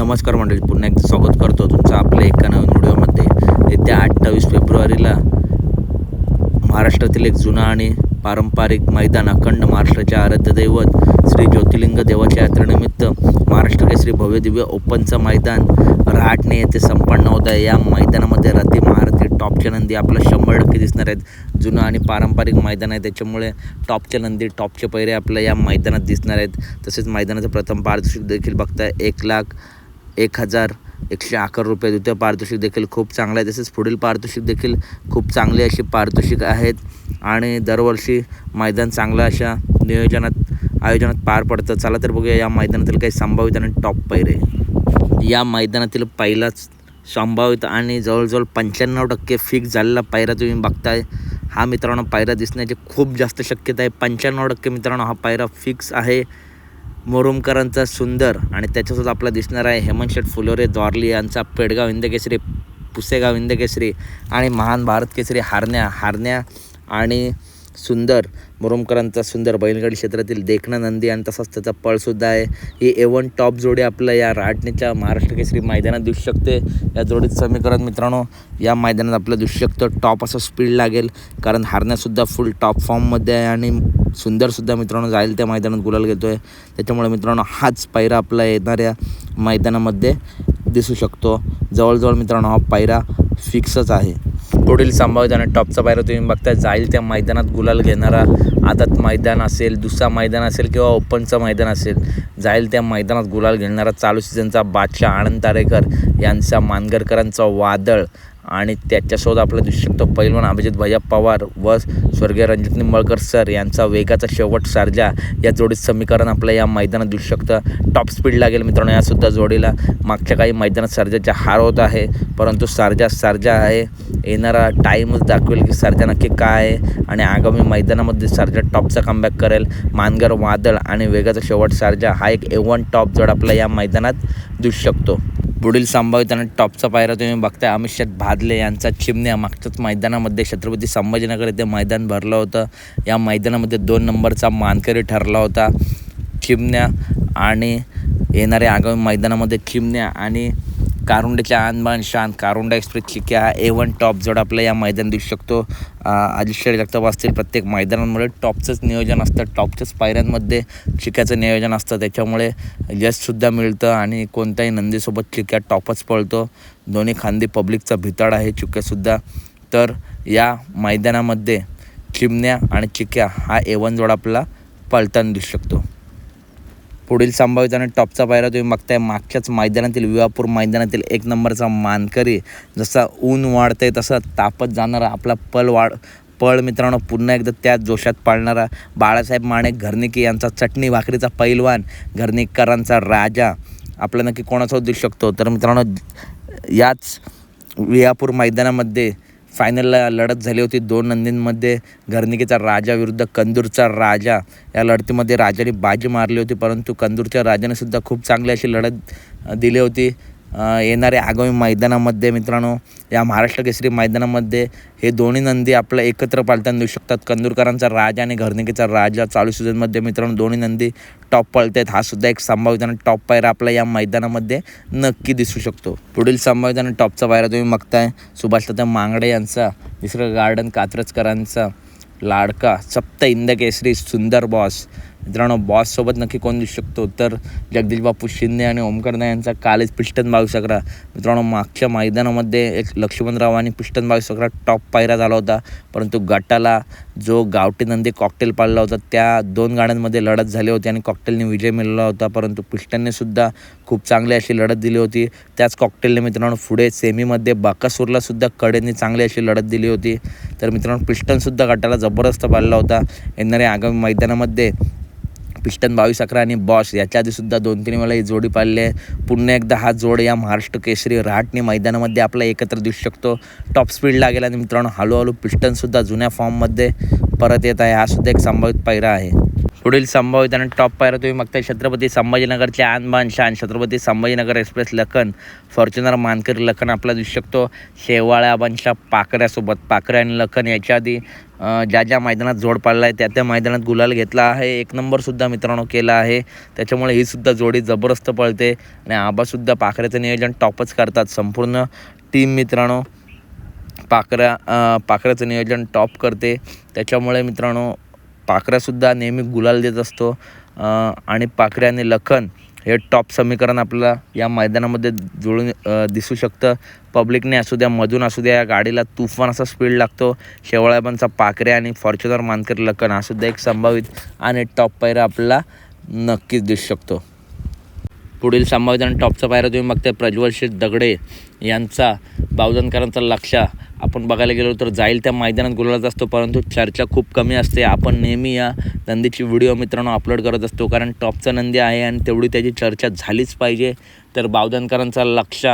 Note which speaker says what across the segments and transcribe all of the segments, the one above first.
Speaker 1: नमस्कार मंडळी, पुन्हा एकदा स्वागत करतो तुमचं आपल्या एका नवीन व्हिडिओमध्ये. येत्या 28 फेब्रुवारीला महाराष्ट्रातील एक जुना आणि पारंपरिक मैदान, अखंड महाराष्ट्राचे आराध्य दैवत श्री ज्योतिर्लिंग देवाच्या यात्रेनिमित्त महाराष्ट्र केसरी भव्य दिव्य ओपनचं मैदान रहाटणे येथे संपन्न होत आहे. या मैदानामध्ये रथी महारथी टॉपचे नंदी आपल्याला 100% दिसणार आहेत. जुनं आणि पारंपरिक मैदान आहे, त्याच्यामुळे टॉपचे नंदी टॉपचे पैरे आपल्या या मैदानात दिसणार आहेत. तसेच मैदानाचं प्रथम पारितोषिक देखील बघताय 1,01,111 रुपये. द्वितीय पारितोषिक देखील खूप चांगलं आहे. तसेच पुढील पारितोषिक देखील खूप चांगली अशी पारितोषिक आहेत आणि दरवर्षी मैदान चांगलं अशा आयोजनात पार पडतं. चला तर बघूया या मैदानातील काही संभावित आणि टॉप पैरे. या मैदानातील पहिलाच संभावित आणि जवळजवळ 95% फिक्स झालेला पायरा तुम्ही बघताय. हा मित्रांनो पायरा दिसण्याची खूप जास्त शक्यता आहे. 95% मित्रांनो हा पायरा फिक्स आहे. मोरुमकरांचा सुंदर आणि त्याच्यासोबत आपला दिसणार आहे हेमंत शेठ फुलोरे द्वारली यांचा पेडगाव हिंदकेसरी, पुसेगाव हिंदकेसरी आणि महान भारत केसरी हारण्या आणि सुंदर. मोरुमकरांचा सुंदर बैलगाडी क्षेत्रातील देखणा नंदी आणि तसाच त्याचा पळसुद्धा आहे. ही A1 टॉप जोडी आपल्या या रहाटणेच्या महाराष्ट्र केसरी मैदानात दिसू शकते. या जोडीत समीकरण मित्रांनो या मैदानात आपलं दिसू शकतं. टॉप असं स्पीड लागेल, कारण हारण्यासुद्धा फुल टॉप फॉर्ममध्ये आहे आणि सुंदरसुद्धा मित्रांनो जाईल त्या मैदानात गुलाल घेतो आहे. त्याच्यामुळे मित्रांनो हाच पायरा आपला येणाऱ्या मैदानामध्ये दिसू शकतो. जवळजवळ मित्रांनो हा पायरा फिक्सच आहे. पुढील संभावित आणि टॉपचा पायरा तुम्ही बघताय जाईल त्या मैदानात गुलाल घेणारा. आदत मैदान असेल, दुसरा मैदान असेल किंवा ओपनचं मैदान असेल, जाईल त्या मैदानात गुलाल घेणारा चालू सीझनचा बादशाह आनंद तारेकर यांचा मानगरकरांचा वादळ आणि त्याच्यासोबत आपलं दिसू शकतो पैलवान अभिजित भैया पवार व स्वर्गीय रणजित निंबाळकर सर यांचा वेगाचा शेवट सर्जा. या जोडीत समीकरण आपल्या या मैदानात दिसू शकतं. टॉप स्पीड लागेल मित्रांनो यासुद्धा जोडीला. मागच्या काही मैदानात सर्जाचा हार होत आहे, परंतु सर्जा आहे. येणारा टाईमच दाखवेल की सर्जा नक्की काय आहे आणि आगामी मैदानामध्ये सर्जा टॉपचा कमबॅक करेल. मानगर वादळ आणि वेगाचा शेवट सर्जा हा एक A1 टॉप जोड आपला या मैदानात दिसू शकतो. पुढील संभावित आणि टॉपचा पायरा तुम्ही बघताय अमित शेठ भादले यांचा चिमण्या. मागच्याच मैदानामध्ये छत्रपती संभाजीनगर येथे मैदान भरलं होतं. या मैदानामध्ये 2 नंबरचा मानकरी ठरला होता चिमण्या. आणि येणाऱ्या आगामी मैदानामध्ये चिमण्या आणि कारुंडेच्या आणबाण शान कारुंडा एक्सप्रेस चिक्या हा A1 टॉप जोड आपल्या या मैदान दिसू शकतो. अजित जगताप असतील, प्रत्येक मैदानांमध्ये टॉपचंच नियोजन असतं. टॉपच्याच पायऱ्यांमध्ये चिक्याचं नियोजन असतं, त्याच्यामुळे यशसुद्धा मिळतं आणि कोणत्याही नंदीसोबत चिक्या टॉपच पळतो. दोन्ही खांदी पब्लिकचा भिताड आहे चिक्यासुद्धा. तर या मैदानामध्ये चिमण्या आणि चिक्या हा A1 जोड आपला पळताना दिसू शकतो. पुढील संभावित आणि टॉपचा पायरा तुम्ही बघताय मागच्याच मैदानातील विवापूर मैदानातील 1 नंबरचा मानकरी. जसा ऊन वाढतंय तसा तापत जाणारा आपला पळ मित्रांनो पुन्हा एकदा त्याच जोशात पाळणारा बाळासाहेब माणे घरनिकी यांचा चटणी भाकरीचा पैलवान, घरनिकरांचा राजा आपला नक्की कोणासोबत दिसू शकतो. तर मित्रांनो याच विवापूर मैदानामध्ये फायनलला लढत झाली होती 2 नंदींमध्ये. घरनिकीचा राजा विरुद्ध कंदूरचा राजा. या लढतीमध्ये राजाने बाजी मारली होती, परंतु कंदूरच्या राजाने सुद्धा खूप चांगली अशी लढत दिली होती. येणाऱ्या आगामी मैदानामध्ये मित्रांनो या महाराष्ट्र केसरी मैदानामध्ये हे दोन्ही नंदी आपल्या एकत्र पाळताना दिसू शकतात. कंदूरकरांचा राजा आणि घरनिकीचा राजा चालू सीझनमध्ये मित्रांनो दोन्ही नंदी टॉप पळत आहेत. हा सुद्धा एक संभावित आणि टॉप पायरा आपल्या या मैदानामध्ये नक्की दिसू शकतो. पुढील संभावित आणि टॉपचा पायरा तुम्ही बघताय सुभाषदादा मांगडे यांचा, दुसरं गार्डन कात्रजकरांचा लाडका सप्त हिंदकेसरी सुंदर बॉस. मित्रांनो बॉससोबत नक्की कोण दिसू शकतो, तर जगदीश बापू शिंदे आणि ओमकारदा यांचा कालेज पिस्टन 2211. मित्रांनो मागच्या मैदानामध्ये एक लक्ष्मणराव आणि पिस्टन 2211 टॉप पायरा झाला होता, परंतु गटाला जो गावठी नंदी कॉकटेल पाळला होता त्या 2 गाड्यांमध्ये लढत झाली होती आणि कॉकटेलने विजय मिळवला होता, परंतु पिस्टनने सुद्धा खूप चांगली अशी लढत दिली होती. त्याच कॉकटेलने मित्रांनो पुढे सेमीमध्ये बाकासूरला सुद्धा कडेने चांगली अशी लढत दिली होती. तर मित्रांनो पिस्टनसुद्धा गटाला जबरदस्त पाळला होता. येणाऱ्या आगामी मैदानामध्ये पिस्टन 2211 आणि बॉस याच्या आधीसुद्धा 2-3 वेळा ही जोडी पाळली आहे. पुन्हा एकदा हा जोड या महाराष्ट्र केसरी रहाटणे मैदानामध्ये आपला एकत्र दिसू शकतो. टॉप स्पीड लागेल आणि मित्रांनो हळूहळू पिस्टनसुद्धा जुन्या फॉर्ममध्ये परत येत आहे. हा सुद्धा एक संभावित पायरा आहे. पुढील संभावित आणि टॉप पायऱ्या तुम्ही बघताय छत्रपती संभाजीनगरचे आणबान शान छत्रपती संभाजीनगर एक्सप्रेस लखन, फॉर्च्युनर मानकरी लखन आपला दिसू शकतो. शेवाळ्या आबांच्या पाकऱ्यासोबत. पाकऱ्या आणि लखन याच्या आधी ज्या मैदानात जोड पाडला आहे त्या मैदानात गुलाल घेतला आहे. 1 नंबरसुद्धा मित्रांनो केला आहे. त्याच्यामुळे ही सुद्धा जोडी जबरदस्त पळते आणि आबासुद्धा पाकऱ्याचं नियोजन टॉपच करतात. संपूर्ण टीम मित्रांनो पाकऱ्याचं नियोजन टॉप करते. त्याच्यामुळे मित्रांनो पाकऱ्यासुद्धा नेहमी गुलाल देत असतो आणि पाकऱ्या आणि लखन हे टॉप समीकरण आपल्याला या मैदानामध्ये जुळून दिसू शकतं. पब्लिकने असू द्या मधून असू द्या या गाडीला तुफान असा स्पीड लागतो. शेवाळ्याबांचा पाकऱ्या आणि फॉर्च्युनर मानकरी लखन हा सुद्धा एक संभावित आणि टॉप पायरा आपल्याला नक्कीच दिसू शकतो. पुढील संभावित आणि टॉपचा पायरा तुम्ही बघताय प्रज्वल शेठ दगडे यांचा बावधनकरांचा लक्ष. आपण बघायला गेलो तर जाईल त्या मैदानात गुलालात असतो, परंतु चर्चा खूप कमी असते. आपण नेहमी या नंदीची व्हिडिओ मित्रांनो अपलोड करत असतो, कारण टॉपचा नंदी आहे आणि तेवढी त्याची चर्चा झालीच पाहिजे. तर बावधनकरांचा लक्ष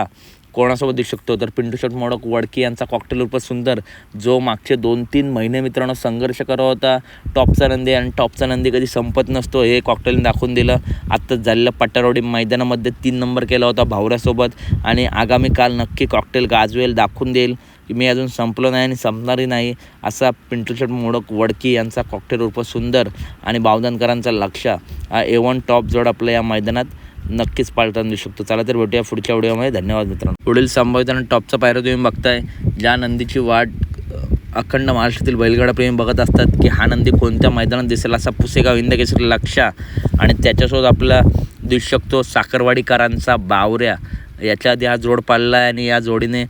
Speaker 1: कोणासोबत दिसू शकतो तर पिंटू शेट मोडक वडकी यांचा कॉकटेल उर्फ सुंदर, जो मागचे 2-3 महिने मित्रांनो संघर्ष करत होता. टॉपचा नंदी आणि टॉपचा नंदी कधी संपत नसतो हे कॉकटेलने दाखवून दिलं. आत्ताच झालेल्या पट्टारोडी मैदानामध्ये 3 नंबर केला होता भावऱ्यासोबत आणि आगामी काल नक्की कॉकटेल गाजवेल, दाखवून देईल की मी अजून संपलो नाही आणि संपणारही नाही. असा पिंटू शेट मोडक वडकी यांचा कॉकटेल उर्फ सुंदर आणि बावधनकरांचा लक्ष हा A1 टॉप जोड आपल्या या मैदानात नक्कीच पाळताना दिसू शकतो. चला तर भेटूया पुढच्या व्हिडिओमध्ये. धन्यवाद मित्रांनो. पुढील संभावित आणि टॉपचा पायरा तुम्ही बघताय. ज्या नंदीची वाट अखंड महाराष्ट्रातील बैलगाडा प्रेमी बघत असतात की हा नंदी कोणत्या मैदानात दिसेल, असा पुसेगाव हिंदकेसरी लक्ष आणि त्याच्यासोबत आपला दिसू शकतो साखरवाडीकरांचा बावऱ्या. याच्या आधी हा जोड पाळला आहे आणि या जोडीने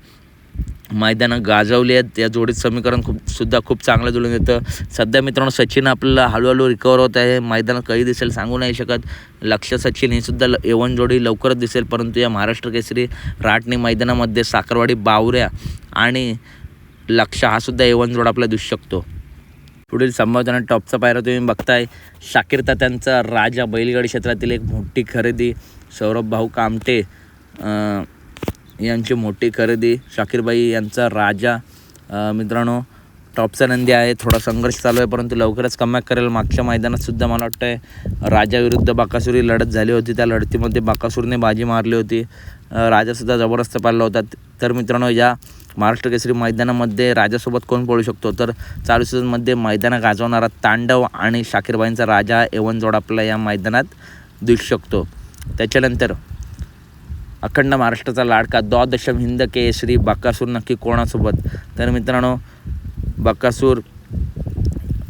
Speaker 1: मैदानं गाजवली आहेत. या जोडीत समीकरण खूप चांगलं जुळून येतं. सध्या मित्रांनो सचिन आपल्याला हळूहळू रिकवर होत आहे. मैदान कधी दिसेल सांगू नाही शकत. लक्ष सचिन ही सुद्धा A1 जोडी लवकरच दिसेल, परंतु या महाराष्ट्र केसरी राटणी मैदानामध्ये साखरवाडी बावऱ्या आणि लक्ष हा सुद्धा A1 जोड आपल्याला दिसू शकतो. पुढील संभावित आणि टॉपचा पायरा तुम्ही बघताय. शाकीर तात्यांचा राजा बैलगाडी क्षेत्रातील एक मोठी खरेदी. सौरभ भाऊ कामटे यांची मोठी खरेदी. शाकीरबाई यांचा राजा मित्रांनो टॉपचा नंदी आहे. थोडा संघर्ष चालू आहे, परंतु लवकरच कमबॅक करेल. मागच्या मैदानात सुद्धा मला वाटतं आहे राजा विरुद्ध बाकासुरी लढत झाली होती. त्या लढतीमध्ये बाकासूरने बाजी मारली होती. राजासुद्धा जबरदस्त पाळला होता. तर मित्रांनो या महाराष्ट्र केसरी मैदानामध्ये राजासोबत कोण पळू शकतो तर चालू सीझनमध्ये मैदानं गाजवणारा तांडव आणि शाकीरबाईंचा राजा A1 जोड आपला या मैदानात दिसू शकतो. त्याच्यानंतर अखंड महाराष्ट्राचा लाडका द्वादशम हिंद केसरी बकासूर नक्की कोणासोबत तर मित्रांनो बकासूर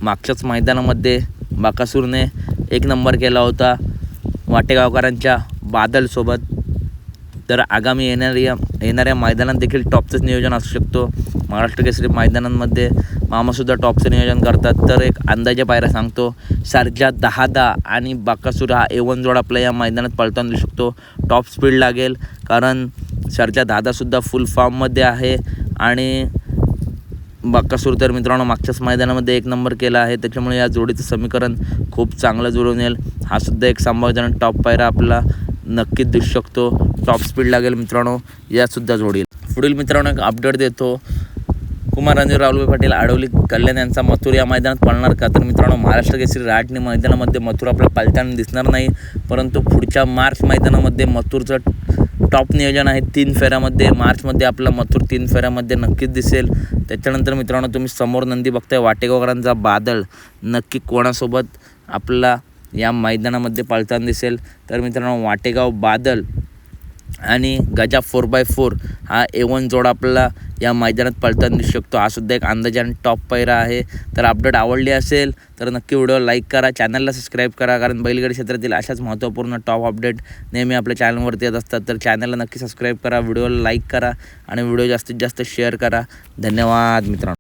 Speaker 1: मागच्याच मैदानामध्ये बकासूरने 1 नंबर केला होता वाटेगावकरांच्या बादलसोबत. तर आगामी येणाऱ्या मैदानात देखील टॉपचंच नियोजन असू शकतो. महाराष्ट्र केसरी मैदानांमध्ये मामासुद्धा टॉपचं नियोजन करतात. तर एक अंदाजे पायरा सांगतो. सर्जा 10 आणि बाकासूर हा A1 जोड आपल्या या मैदानात पळताना दिसू शकतो. टॉप स्पीड लागेल कारण सर्जा 10सुद्धा फुल फॉर्ममध्ये आहे आणि बाकासूर तर मित्रांनो मागच्याच मैदानामध्ये 1 नंबर केला आहे. त्याच्यामुळे या जोडीचं समीकरण खूप चांगलं जुळून येईल. हा सुद्धा एक संभावित आणि टॉप पायरा आपला नक्कीच दिसू शकतो. टॉप स्पीड लागेल मित्रांनो यासुद्धा जोडील. पुढील मित्रांनो एक अपडेट देतो. कुमार रणजीत राहुलभाई पाटील आडवली कल्याण यांचा मथुर या मैदानात पळणार का तर मित्रांनो महाराष्ट्र केसरी राटणी मैदानामध्ये मथुर आपल्याला पालताना दिसणार नाही, परंतु पुढच्या मार्च मैदानामध्ये मथुरचं टॉप नियोजन आहे. 3 फेऱ्यामध्ये मार्चमध्ये आपला मथुर 3 फेऱ्यामध्ये नक्कीच दिसेल. त्याच्यानंतर मित्रांनो तुम्ही समोर नंदी बघताय वाटेगावकरांचा बादल नक्की कोणासोबत आपला या मैदानामध्ये पळताना दिसेल तर मित्रांनो वाटेगाव बादल आणि गजा 4x4 हा A1 जोड आपल्याला या मैदानात पळताना दिसू शकतो. हा सुद्धा एक अंदाजे आणि टॉप पायरा आहे. तर अपडेट आवडली असेल तर नक्की व्हिडिओ लाईक करा, चॅनलला सबस्क्राईब करा, कारण बैलगाडी क्षेत्रातील अशाच महत्त्वपूर्ण टॉप अपडेट नेहमी आपल्या चॅनलवरती येत असतात. तर चॅनलला नक्की सबस्क्राईब करा, व्हिडिओला लाईक करा आणि व्हिडिओ जास्तीत जास्त शेअर करा. धन्यवाद मित्रांनो.